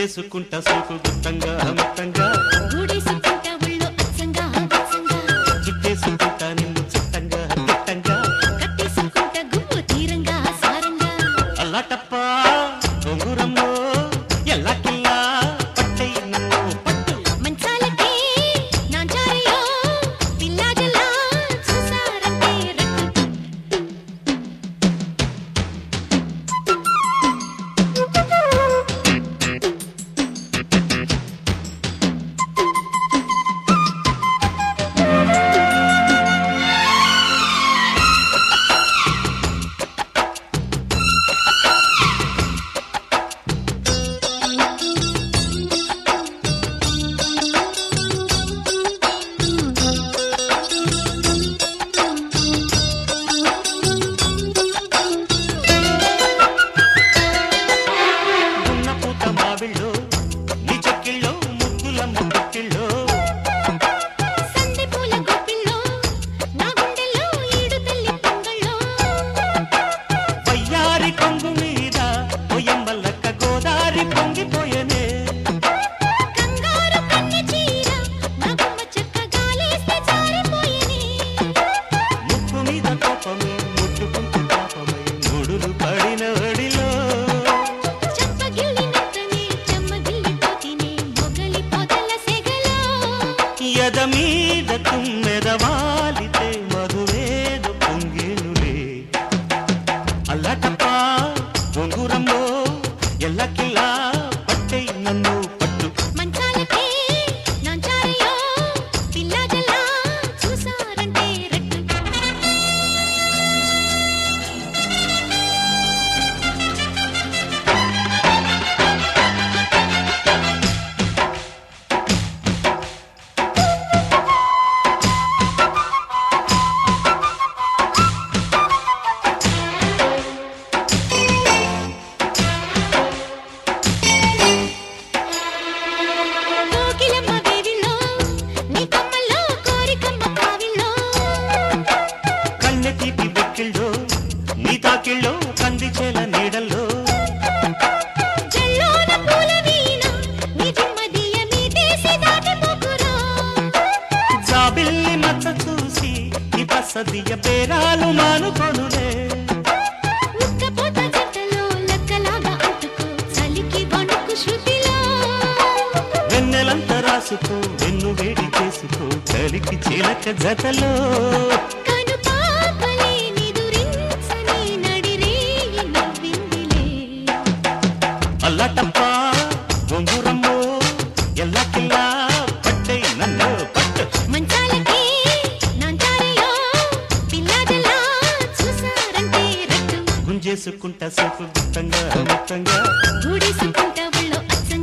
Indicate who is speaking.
Speaker 1: గుంజేసుకుంటా సోకు గుత్తంగా మొత్తంగా
Speaker 2: గూడేసుకుంటా ఒళ్ళో అచ్చంగా అచ్చంగా
Speaker 1: చుట్టేసుకుంటా నిన్ను చుట్టంగా దిట్టంగా
Speaker 2: కట్టేసుకుంటా గుమ్ము తీరంగా సారంగా
Speaker 1: అల్లాటప్ప గొంగురంలో ఎల్లాకిల్లా పట్టై నన్ను పట్టు
Speaker 2: మంచాలకే నాంచారయ్యో పిల్లాజలా చూసారంటే రట్టు
Speaker 1: ఉన్న పూత మావిళ్ళో నీ చెక్కిళ్ళో ముగ్గులమ్మ ముక్కిళ్ళో
Speaker 2: సందె పూల గొప్పిల్లో నా గుండెల్లో ఈడు తల్లి పొంగళ్ళో
Speaker 1: వయ్యారి కొంగు మీద పొయ్యమ్మలక్క గోదారి పొంగిపోయనే
Speaker 2: కంగారు కన్నె చీర నా గుమ్మ చెక్క గాలేస్తే జారిపోయేనే
Speaker 1: ముక్కు మీద కోపమే ముట్టుకుంటూ పాపమై ముడులు పడిన వడిలో
Speaker 2: చెంపగిల్లినట్టనే చెమ్మగిల్లిపోతినే మొగలి పొదల సెగలో
Speaker 1: ఎద మీద తుమ్మెదవాలితే మధువేద పొంగేనులే అల్లటప్ప గొంగురంలో ఎల్లకిల్లా పట్టై నన్ను పట్టు
Speaker 2: మంచాలకే నాంచారయ్యో పిల్లాజలా చూసారంటే రట్టు కోకిలమ్మ వేవిలో నీ కమ్మల్లో కోరికమ్మ కావిల్లో
Speaker 1: కన్నె తీపి బెక్కిళ్ళో నీ తాకిళ్ళో కందిచేల నీడల్లో
Speaker 2: జల్లోన పూల వీణ నీ జిమ్మదియ మీదేసి దాటిపోకురా
Speaker 1: జాబిల్లి మచ్చ చూసి నీ బసదియ పేరాలు మానుకొనులే
Speaker 2: ఉక్కపోత జంటలో లక్కలాగా అంటుకో చలికి వణుకు శృతిలో
Speaker 1: వెన్నెలంత రాసుకో వెన్ను వేడి చేసుకో కలికి చిలక జతలో
Speaker 2: కను పాపలే నిదురించని నడిరేయి నవ్విందిలే
Speaker 1: అల్లటప్ప గొంగురమ్మో ఎల్లకిల్లా పట్టై నన్ను పట్టు
Speaker 2: మంచాలకే నాంచారయ్యో పిల్లాజలా చూసారంటే రట్టు
Speaker 1: గుంజేసుకుంటా సోకు గుత్తంగా మొత్తంగా
Speaker 2: గూడేసుకుంటా ఒళ్ళో అచ్చంగా